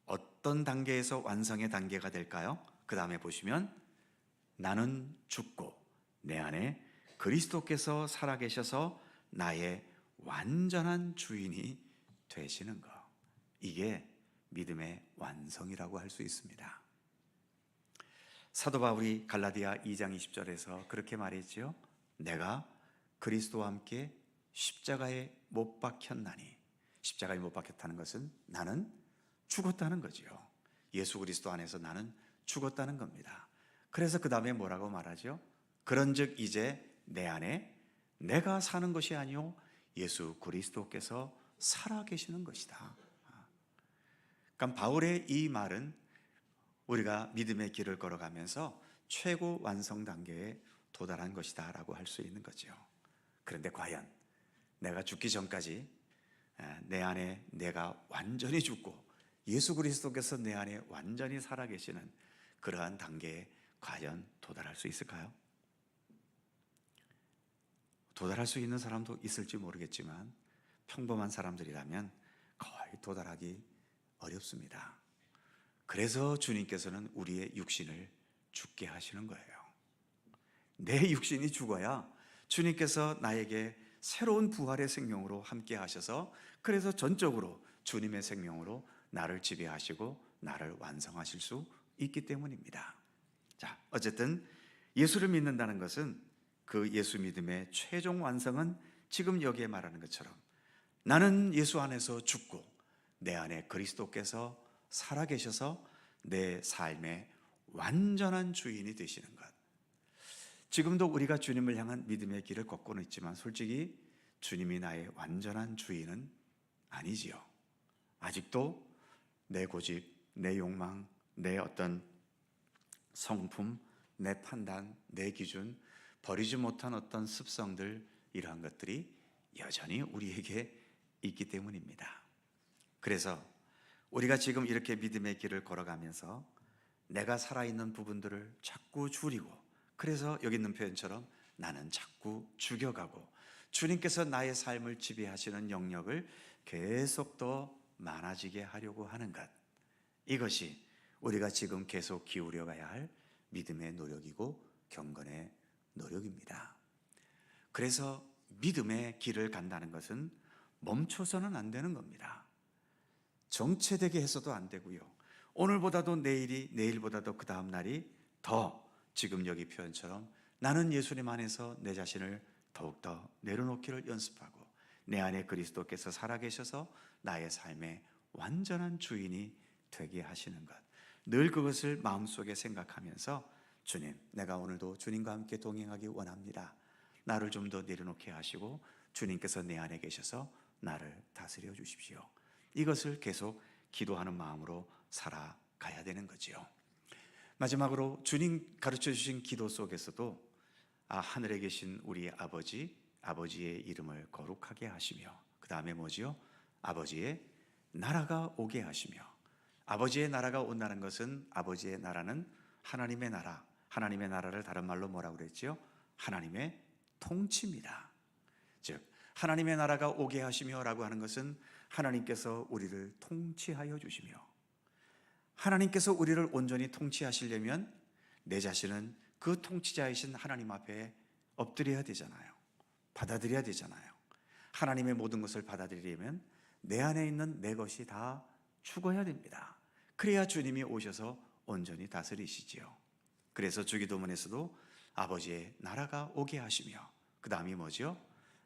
어떤 단계에서 완성의 단계가 될까요? 그 다음에 보시면 나는 죽고 내 안에 그리스도께서 살아계셔서 나의 완전한 주인이 되시는 것, 이게 믿음의 완성이라고 할 수 있습니다. 사도 바울이 갈라디아 2장 20절에서 그렇게 말했지요. 내가 그리스도와 함께 십자가에 못 박혔나니. 십자가에 못 박혔다는 것은 나는 죽었다는 거지요. 예수 그리스도 안에서 나는 죽었다는 겁니다. 그래서 그 다음에 뭐라고 말하죠? 그런즉 이제 내 안에 내가 사는 것이 아니요 예수 그리스도께서 살아계시는 것이다. 그러니까 바울의 이 말은 우리가 믿음의 길을 걸어가면서 최고 완성 단계에 도달한 것이다 라고 할 수 있는 거죠. 그런데 과연 내가 죽기 전까지 내 안에 내가 완전히 죽고 예수 그리스도께서 내 안에 완전히 살아계시는 그러한 단계에 과연 도달할 수 있을까요? 도달할 수 있는 사람도 있을지 모르겠지만 평범한 사람들이라면 거의 도달하기 어렵습니다. 그래서 주님께서는 우리의 육신을 죽게 하시는 거예요. 내 육신이 죽어야 주님께서 나에게 새로운 부활의 생명으로 함께 하셔서, 그래서 전적으로 주님의 생명으로 나를 지배하시고 나를 완성하실 수 있기 때문입니다. 자, 어쨌든 예수를 믿는다는 것은 그 예수 믿음의 최종 완성은 지금 여기에 말하는 것처럼 나는 예수 안에서 죽고 내 안에 그리스도께서 살아계셔서 내 삶의 완전한 주인이 되시는 것. 지금도 우리가 주님을 향한 믿음의 길을 걷고는 있지만 솔직히 주님이 나의 완전한 주인은 아니지요. 아직도 내 고집, 내 욕망, 내 어떤 성품, 내 판단, 내 기준, 버리지 못한 어떤 습성들, 이러한 것들이 여전히 우리에게 있기 때문입니다. 그래서 우리가 지금 이렇게 믿음의 길을 걸어가면서 내가 살아있는 부분들을 자꾸 줄이고, 그래서 여기 있는 표현처럼 나는 자꾸 죽여가고 주님께서 나의 삶을 지배하시는 영역을 계속 더 많아지게 하려고 하는 것, 이것이 우리가 지금 계속 기울여 가야 할 믿음의 노력이고 경건의 노력입니다. 그래서 믿음의 길을 간다는 것은 멈춰서는 안 되는 겁니다. 정체되게 해서도 안 되고요. 오늘보다도 내일이, 내일보다도 그 다음 날이 더, 지금 여기 표현처럼 나는 예수님 안에서 내 자신을 더욱더 내려놓기를 연습하고 내 안에 그리스도께서 살아계셔서 나의 삶의 완전한 주인이 되게 하시는 것, 늘 그것을 마음속에 생각하면서 주님, 내가 오늘도 주님과 함께 동행하기 원합니다. 나를 좀 더 내려놓게 하시고 주님께서 내 안에 계셔서 나를 다스려 주십시오. 이것을 계속 기도하는 마음으로 살아가야 되는 거지요. 마지막으로 주님 가르쳐 주신 기도 속에서도 하늘에 계신 우리 아버지, 아버지의 이름을 거룩하게 하시며, 그 다음에 뭐지요? 아버지의 나라가 오게 하시며. 아버지의 나라가 온다는 것은, 아버지의 나라는 하나님의 나라, 하나님의 나라를 다른 말로 뭐라고 그랬지요? 하나님의 통치입니다. 즉 하나님의 나라가 오게 하시며 라고 하는 것은 하나님께서 우리를 통치하여 주시며, 하나님께서 우리를 온전히 통치하시려면 내 자신은 그 통치자이신 하나님 앞에 엎드려야 되잖아요. 받아들여야 되잖아요. 하나님의 모든 것을 받아들이려면 내 안에 있는 내 것이 다 죽어야 됩니다. 그래야 주님이 오셔서 온전히 다스리시지요. 그래서 주기도문에서도 아버지의 나라가 오게 하시며, 그 다음이 뭐죠?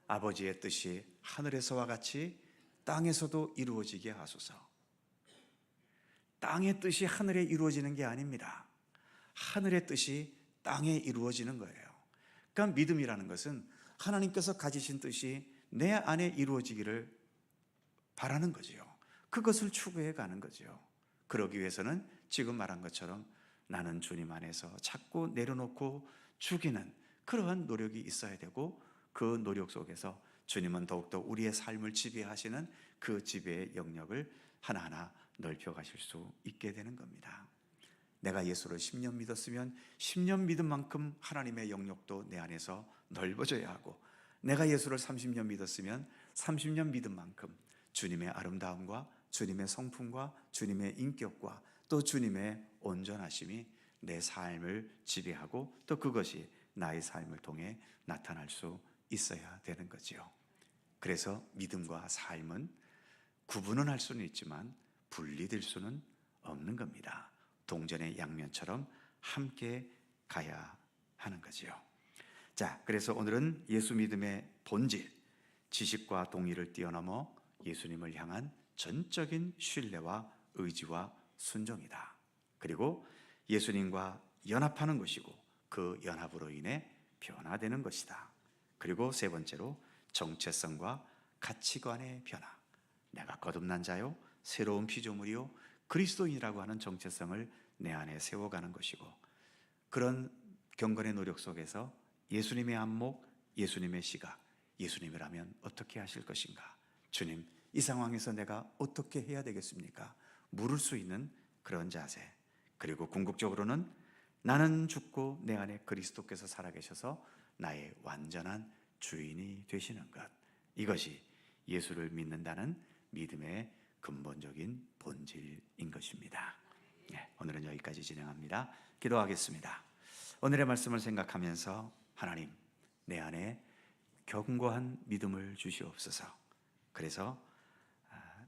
아버지의 뜻이 하늘에서와 같이 땅에서도 이루어지게 하소서. 땅의 뜻이 하늘에 이루어지는 게 아닙니다. 하늘의 뜻이 땅에 이루어지는 거예요. 그러니까 믿음이라는 것은 하나님께서 가지신 뜻이 내 안에 이루어지기를 바라는 거지요. 그것을 추구해 가는 거지요. 그러기 위해서는 지금 말한 것처럼 나는 주님 안에서 자꾸 내려놓고 죽이는 그러한 노력이 있어야 되고, 그 노력 속에서 주님은 더욱더 우리의 삶을 지배하시는 그 지배의 영역을 하나하나 넓혀 가실 수 있게 되는 겁니다. 내가 예수를 10년 믿었으면 10년 믿은 만큼 하나님의 영역도 내 안에서 넓어져야 하고, 내가 예수를 30년 믿었으면 30년 믿은 만큼 주님의 아름다움과 주님의 성품과 주님의 인격과 또 주님의 온전하심이 내 삶을 지배하고, 또 그것이 나의 삶을 통해 나타날 수 있어야 되는 거지요. 그래서 믿음과 삶은 구분은 할 수는 있지만 분리될 수는 없는 겁니다. 동전의 양면처럼 함께 가야 하는 거지요. 자, 그래서 오늘은 예수 믿음의 본질, 지식과 동의를 뛰어넘어 예수님을 향한 전적인 신뢰와 의지와 순종이다. 그리고 예수님과 연합하는 것이고, 그 연합으로 인해 변화되는 것이다. 그리고 세 번째로 정체성과 가치관의 변화. 내가 거듭난 자요, 새로운 피조물이요, 그리스도인이라고 하는 정체성을 내 안에 세워가는 것이고, 그런 경건의 노력 속에서 예수님의 안목, 예수님의 시각, 예수님이라면 어떻게 하실 것인가? 주님, 이 상황에서 내가 어떻게 해야 되겠습니까? 물을 수 있는 그런 자세. 그리고 궁극적으로는 나는 죽고 내 안에 그리스도께서 살아계셔서 나의 완전한 주인이 되시는 것. 이것이 예수를 믿는다는 믿음의 근본적인 본질인 것입니다. 네, 오늘은 여기까지 진행합니다. 기도하겠습니다. 오늘의 말씀을 생각하면서 하나님, 내 안에 견고한 믿음을 주시옵소서. 그래서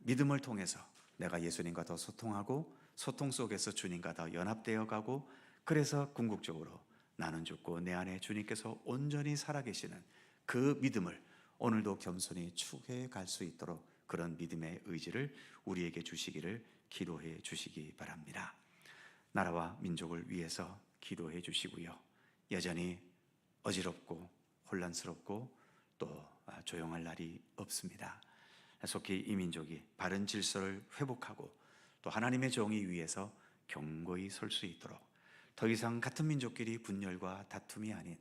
믿음을 통해서 내가 예수님과 더 소통하고, 소통 속에서 주님과 더 연합되어 가고, 그래서 궁극적으로 나는 죽고 내 안에 주님께서 온전히 살아계시는 그 믿음을 오늘도 겸손히 추구해 갈 수 있도록 그런 믿음의 의지를 우리에게 주시기를 기도해 주시기 바랍니다. 나라와 민족을 위해서 기도해 주시고요. 여전히 어지럽고 혼란스럽고 또 조용할 날이 없습니다. 속히 이 민족이 바른 질서를 회복하고 또 하나님의 정의 위에서 견고히 설 수 있도록, 더 이상 같은 민족끼리 분열과 다툼이 아닌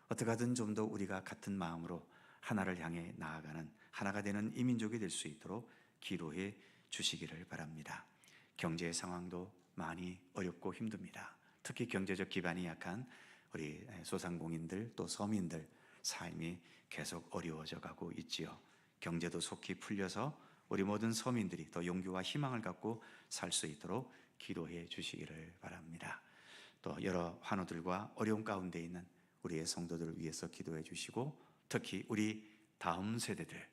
어떻게 하든 좀 더 우리가 같은 마음으로 하나를 향해 나아가는, 하나가 되는 이 민족이 될 수 있도록 기도해 주시기를 바랍니다. 경제 상황도 많이 어렵고 힘듭니다. 특히 경제적 기반이 약한 우리 소상공인들 또 서민들 삶이 계속 어려워져 가고 있지요. 경제도 속히 풀려서 우리 모든 서민들이 더 용기와 희망을 갖고 살 수 있도록 기도해 주시기를 바랍니다. 또 여러 환우들과 어려움 가운데 있는 우리의 성도들을 위해서 기도해 주시고, 특히 우리 다음 세대들,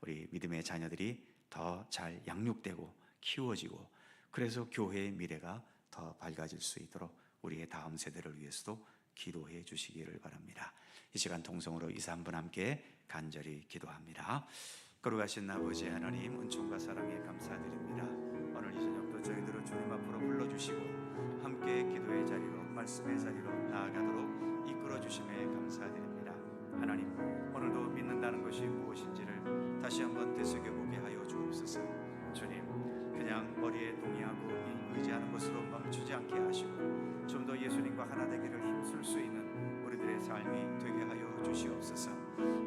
우리 믿음의 자녀들이 더 잘 양육되고 키워지고, 그래서 교회의 미래가 더 밝아질 수 있도록 우리의 다음 세대를 위해서도 기도해 주시기를 바랍니다. 이 시간 통성으로 이 3분 함께 간절히 기도합니다. 거룩하신 아버지 하나님, 은총과 사랑에 감사드립니다. 오늘 이 저녁도 저희들을 주님 앞으로 불러주시고 함께 기도의 자리로, 말씀의 자리로 나아가도록 이끌어 주심에 감사드립니다. 하나님, 오늘도 믿는다는 것이 무엇인지를 다시 한번 되새겨보게 하여 주옵소서. 주님, 그냥 머리에 동의하고 의지하는 것으로 멈추지 않게 하시고 좀 더 예수님과 하나 되기를 힘쓸 수 있는 우리들의 삶이 되게 하여 주시옵소서.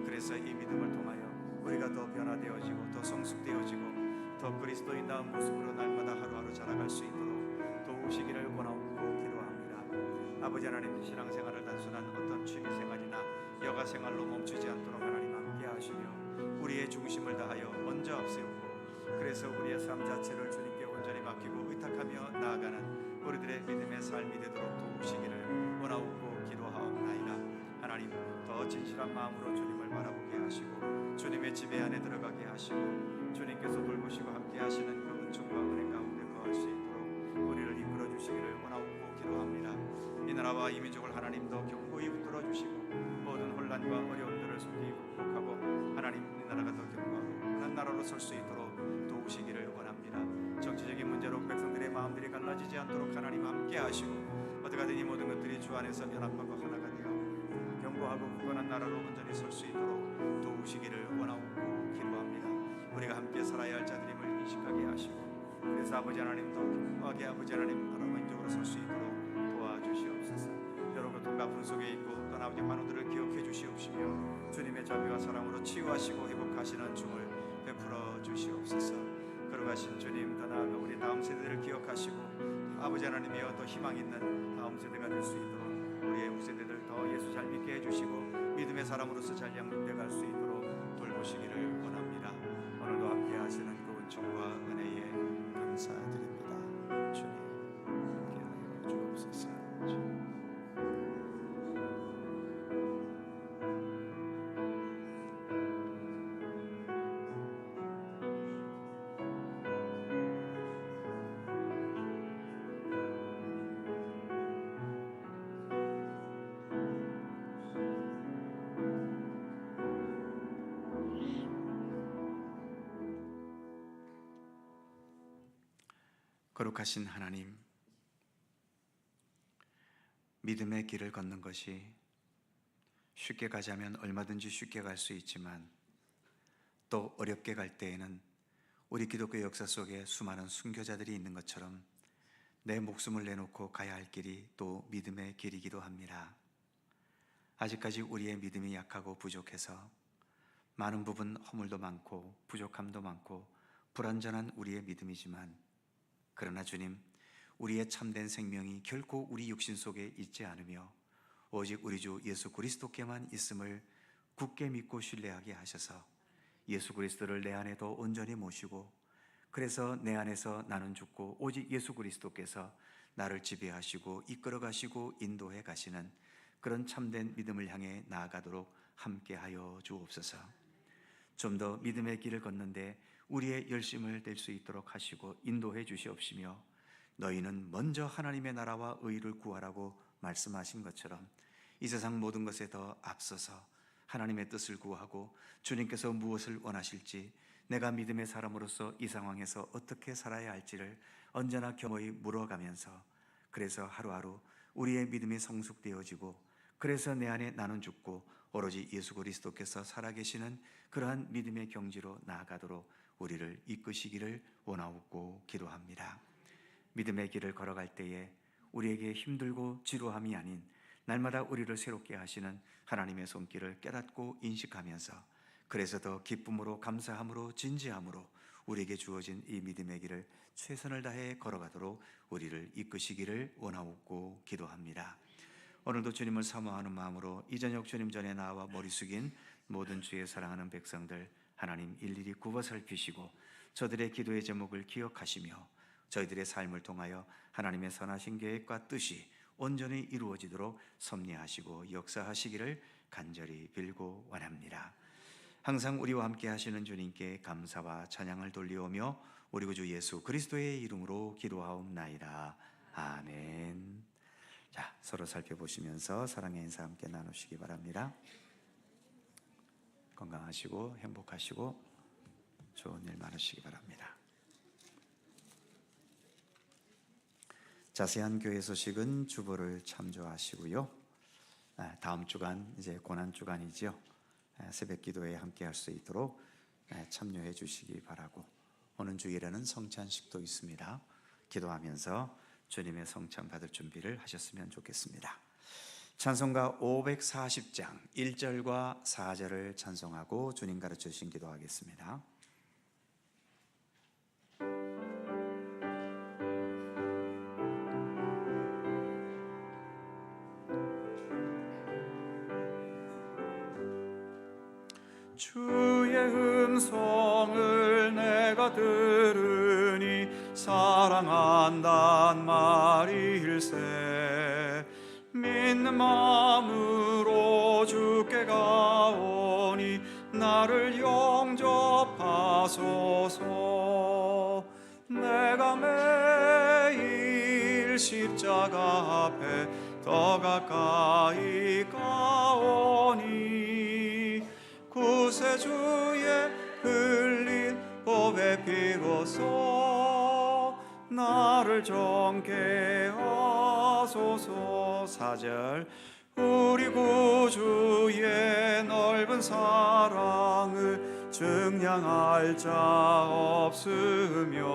그래서 이 믿음을 통하여 우리가 더 변화되어지고 더 성숙되어지고 더 그리스도인다운 모습으로 날마다 하루하루 자라갈 수 있도록 도우시기를 원하옵고 기도합니다. 아버지 하나님, 신앙생활을 단순한 어떤 취미생활이나 여가생활로 멈추지 않도록 하나님 함께 하시며 우리의 중심을 다하여 먼저 앞세우고, 그래서 우리의 삶 자체를 주님께 온전히 맡기고 의탁하며 나아가는 우리들의 믿음의 삶이 되도록 도우시기를 원하옵고 기도하옵나이다. 하나님 더 진실한 마음으로 주님을 바라보게 하시고 주님의 지배 안에 들어가게 하시고 주님께서 돌보시고 함께 하시는 그 은총과 은혜 가운데 거할 수 있도록 우리를 이끌어 주시기를 원하고 기도합니다. 이 나라와 이 민족을 하나님 더 견고히 붙들어 주시고 모든 혼란과 어려움들을 속히 극복하고 하나님 이 나라가 더 견고하고 그런 나라로 설 수 있도록 도우시기를 원합니다. 정치적인 문제로 백성들의 마음들이 갈라지지 않도록 하나님 함께 하시고 어떻게든 이 모든 것들이 주 안에서 연합하고 하나가 되어 견고하고 굳건한 나라로 온전히 설 수 있도록 도우시기를 원하고 기도합니다. 우리가 함께 살아야 할 자들임을 인식하게 하시고 그래서 아버지 하나님도 견고하게 아버지 하나님 나라 민족으로 설 수 있도록 도와주시옵소서. 여러 고통과 아픔 속에 있고 또한 아버지 환우들을 기억해 주시옵시며 주님의 자비와 사랑으로 치유하시고 회복하시는 춤을 베풀어 주시옵소서. 걸어가신 주님 더 나아가 우리 다음 세대를 기억하시고 아버지 하나님이여 더 희망 있는 다음 세대가 될 수 있도록 우리의 후세대들 더 예수 잘 믿게 해주시고 믿음의 사람으로서 잘 양육돼 갈 수 있도록 돌보시기를 원합니다. 오늘도 함께 하시는 그 은총과 은혜에 감사드립니다. 주님 함께하여 주옵소서. 거룩하신 하나님, 믿음의 길을 걷는 것이 쉽게 가자면 얼마든지 쉽게 갈 수 있지만 또 어렵게 갈 때에는 우리 기독교 역사 속에 수많은 순교자들이 있는 것처럼 내 목숨을 내놓고 가야 할 길이 또 믿음의 길이기도 합니다. 아직까지 우리의 믿음이 약하고 부족해서 많은 부분 허물도 많고 부족함도 많고 불완전한 우리의 믿음이지만 그러나 주님, 우리의 참된 생명이 결코 우리 육신 속에 있지 않으며 오직 우리 주 예수 그리스도께만 있음을 굳게 믿고 신뢰하게 하셔서 예수 그리스도를 내 안에 더 온전히 모시고 그래서 내 안에서 나는 죽고 오직 예수 그리스도께서 나를 지배하시고 이끌어 가시고 인도해 가시는 그런 참된 믿음을 향해 나아가도록 함께하여 주옵소서. 좀 더 믿음의 길을 걷는데 우리의 열심을 댈 수 있도록 하시고 인도해 주시옵시며 너희는 먼저 하나님의 나라와 의를 구하라고 말씀하신 것처럼 이 세상 모든 것에 더 앞서서 하나님의 뜻을 구하고 주님께서 무엇을 원하실지 내가 믿음의 사람으로서 이 상황에서 어떻게 살아야 할지를 언제나 겸허히 물어가면서 그래서 하루하루 우리의 믿음이 성숙되어지고 그래서 내 안에 나는 죽고 오로지 예수 그리스도께서 살아계시는 그러한 믿음의 경지로 나아가도록 우리를 이끄시기를 원하옵고 기도합니다. 믿음의 길을 걸어갈 때에 우리에게 힘들고 지루함이 아닌 날마다 우리를 새롭게 하시는 하나님의 손길을 깨닫고 인식하면서 그래서 더 기쁨으로 감사함으로 진지함으로 우리에게 주어진 이 믿음의 길을 최선을 다해 걸어가도록 우리를 이끄시기를 원하옵고 기도합니다. 오늘도 주님을 사모하는 마음으로 이 저녁 주님 전에 나와 머리 숙인 모든 주의 사랑하는 백성들 하나님 일일이 굽어 살피시고 저들의 기도의 제목을 기억하시며 저희들의 삶을 통하여 하나님의 선하신 계획과 뜻이 온전히 이루어지도록 섭리하시고 역사하시기를 간절히 빌고 원합니다. 항상 우리와 함께 하시는 주님께 감사와 찬양을 돌리오며 우리 구주 예수 그리스도의 이름으로 기도하옵나이다. 아멘. 자, 서로 살펴보시면서 사랑의 인사 함께 나누시기 바랍니다. 건강하시고 행복하시고 좋은 일 많으시기 바랍니다. 자세한 교회 소식은 주보를 참조하시고요. 다음 주간 이제 고난 주간이지요. 새벽 기도에 함께 할 수 있도록 참여해 주시기 바라고 오는 주일에는 성찬식도 있습니다. 기도하면서 주님의 성찬 받을 준비를 하셨으면 좋겠습니다. 찬송가 540장 1절과 4절을 찬송하고 주님 가르쳐 주신 기도하겠습니다. 주의 음성을 내가 들으니 사랑한단 말일세 믿는 마음으로 주께 가오니 나를 영접하소서. 내가 매일 십자가 앞에 더 가까이 가오니 구세주의 흘린 보배 피로써 나를 정케 하소서. 4절 우리 구주의 넓은 사랑을 증량할 자 없으며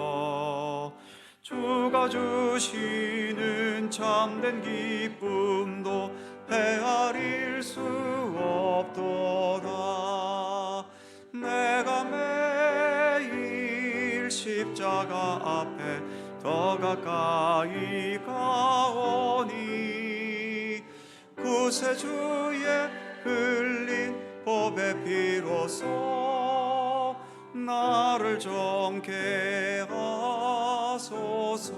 주가 주시는 참된 기쁨도 헤아릴 수 없도다. 내가 매일 십자가 앞에 더 가까이 가오니 구세주의 흘린 보배 피로써 나를 정케 하소서.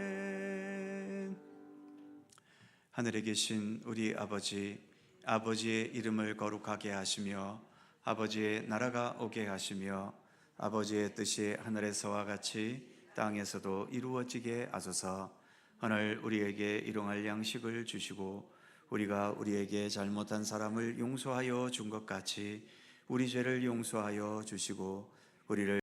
아멘. 하늘에 계신 우리 아버지, 아버지의 이름을 거룩하게 하시며 아버지의 나라가 오게 하시며 아버지의 뜻이 하늘에서와 같이 땅에서도 이루어지게 하소서. 오늘 우리에게 일용할 양식을 주시고 우리가 우리에게 잘못한 사람을 용서하여 준 것 같이 우리 죄를 용서하여 주시고 우리를